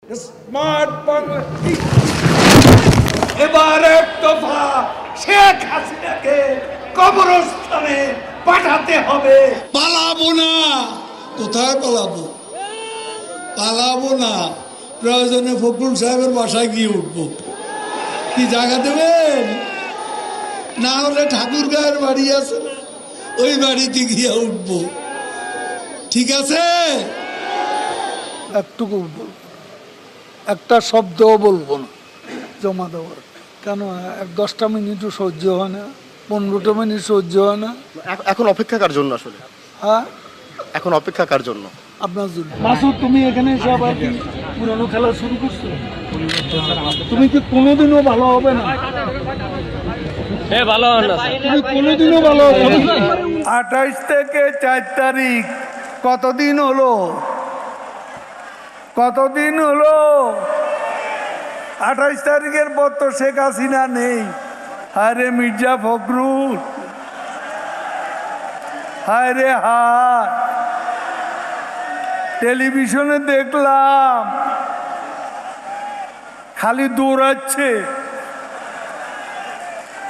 Smart Bangladesh এবার এক দফা শেখ হাসিনাকে কবরস্থানে পাঠাতে হবে। পালাবো না। কোথায় পালাবো? পালাবো না। প্রয়োজনে ফখরুল সাহেবের বাসায় গিয়ে উঠবো। কি জায়গা দেবেন? না হলে ঠাকুর গায়ের বাড়ি আছে, ওই বাড়িতে গিয়ে উঠবো। ঠিক আছে? একটুকু একটা শব্দও বলবো না জমা দেওয়ার। কেন 10টা মিনিটও সহ্য হয় না, 15টা মিনিট সহ্য হয় না। এখন অপেক্ষা কার জন্য আসলে? হ্যাঁ, এখন অপেক্ষা কার জন্য? আপনার জন্য। মাসুদ, তুমি এখানে এসে আবার কি পুরানো খেলা শুরু করছো? তুমি কি কোনোদিনও ভালো হবে না? ভালো হন না তুমি কোনোদিনও ভালো হবে না। 28 থেকে 4 তারিখ কতদিন হলো? 28 তারিখের পর তো শেখ হাসিনা নেই। হায়রে মির্জা ফখরুল, হায়রে হায়। টেলিভিশনে দেখলাম খালি দৌড়াচ্ছে,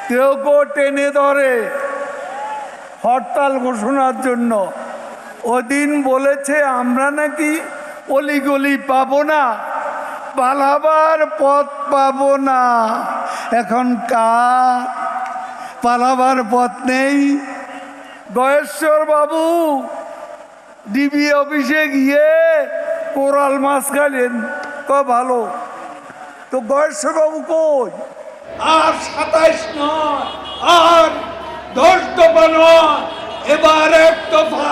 কেউ টেনে ধরে হরতাল ঘোষণার জন্য। ওদিন বলেছে আমরা নাকি অলিগলি পাবো না, পালাবার পথ পাবো না। এখন কার পালাবার পথ নেই? গয়েশ্বর বাবু ডিবি অফিসে গিয়ে কোরাল মাছ খাইলেন, ভালো তো। গয়েশ্বর বাবু কই? আর 27 নয়, আর 10 দফা নয়, এবার এক দফা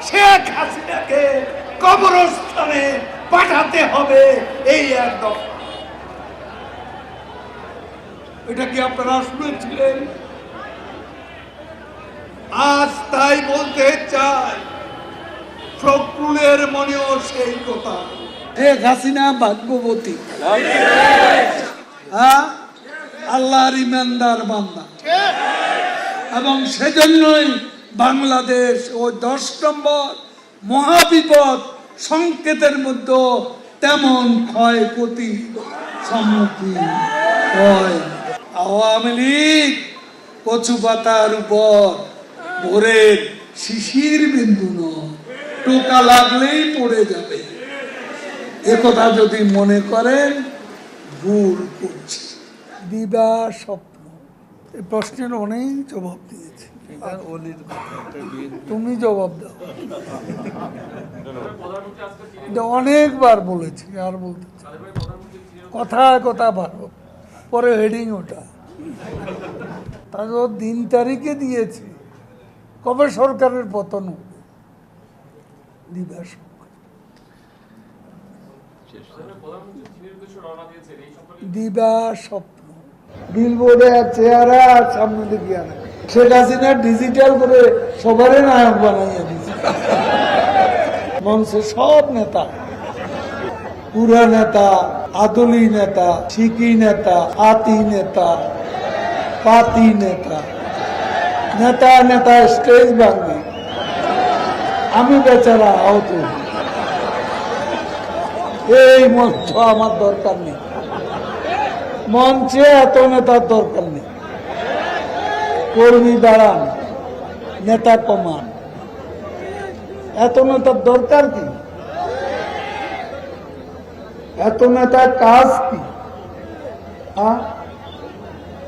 শেখ হাসিনাকে কবরস্থানে পাঠাতে হবে। এই এক দফা। এটা কি আপনারা শুনেছিলেন? আজ তাই বলতে চাই, ফখরুলের মনেও সেই কথা। শেখ হাসিনা ভাগ্যবতী, হ্যাঁ, আল্লাহর ইমানদার বান্দা, এবং সেজন্যই বাংলাদেশ ও 10 নম্বর মহাবিপদ সংকেতের মধ্যে তেমন ক্ষয়ক্ষতি সম্মুখীন হয়। আওয়ামী লীগ কচু পাতার উপর ভোরের শিশির বিন্দু নয়, টোকা লাগলেই পড়ে যাবে। একথা যদি মনে করেন ভুল করছি। দিবা স্বপ্ন, এই প্রশ্নের অনেক জবাব দিয়েছি, তুমি জবাব দাও। এটা অনেকবার বলেছি, আর বলতে চাই। কথায় কথা ভালো, পরে হেডিং ওটা। তারপর দিন তারিখে দিয়েছি কবে সরকারের পতন হবে। দিবা স্বপ্ন, দিবা স্বপ্ন, বিলবোর্ডে চেহারা আর সামনে দিকে আনা। শেখ হাসিনা ডিজিটাল করে সবারই নায়ক বানাইয়া দিচ্ছে। মঞ্চে সব নেতা, পুরা নেতা, আদলি নেতা, শিকি নেতা, আতি নেতা, পাতি নেতা, নেতা নেতা স্টেজ ভাঙবে, আমি বেচারা আহত। এই মঞ্চ আমার দরকার নেই, মঞ্চে এত নেতার দরকার নেই। কর্মী দাঁড়ান, নেতা কমান, এত নেতার দরকার কি? এত নেতার কাজ কি?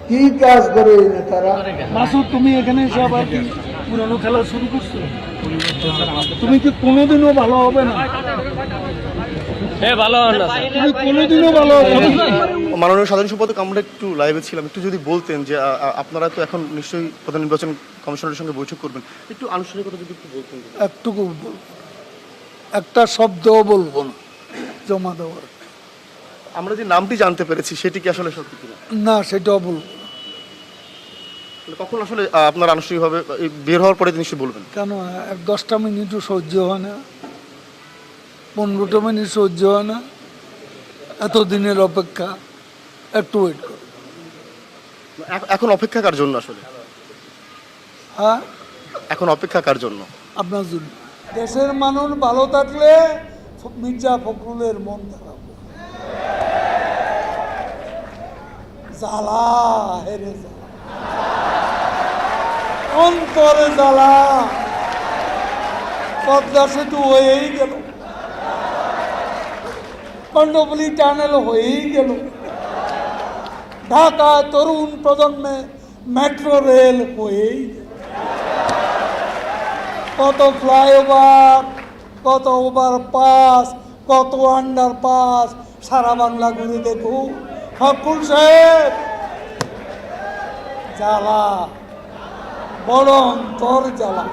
কি কাজ করে এই নেতারা? মাসুদ, তুমি এখানে এসে আবার কি পুরানো খেলা শুরু করছো? তুমি কি কোনোদিনও ভালো হবে না? ভালো হন না তুমি কোনোদিনও ভালো হবে না। মাননীয় সাধারণ সম্পাদক, আমরা একটু লাইভে ছিলাম, একটু যদি বলতেন যে আপনারা তো এখন নিশ্চয়ই প্রধান নির্বাচন কমিশনারের সঙ্গে বৈঠক করবেন, একটু আনুষ্ঠানিকতা যদি একটু বলতেন। একটুকু বলবো, একটা শব্দও বলবো না জমা দেওয়ার। আমরা যে নামটি জানতে পেরেছি সেটি কি আসলে সত্যি কিনা? না, সেটাও বলবো না। কখন আসলে আপনার আনুষ্ঠানিকভাবে বের হওয়ার পরে নিশ্চয়ই বলবেন? কেন 10টা মিনিটও সহ্য হয় না, 15টা মিনিট সহ্য হয় না। এতদিনের অপেক্ষা, একটু ওয়েট করো। এখন অপেক্ষা কার জন্য আসলে? হ্যাঁ, এখন অপেক্ষা কার জন্য? আপনার জন্য। দেশের মানুষ ভালো থাকলে মির্জা ফখরুলের মন খারাপ। জ্বালা হেরে জ্বালা, অন্তরে জ্বালা। পদ্মা সেতু হয়েই গেল, কর্ণফুলী টানেল হয়েই গেল, ঢাকা তরুণ প্রজন্মে মেট্রো রেল হয়েই গেল। কত ফ্লাইওভার, কত ওভারপাস, কত আন্ডারপাস, সারা বাংলা ঘুরে দেখুন। ফখরুল সাহেব, জ্বালা, বড় অন্তর জ্বালা।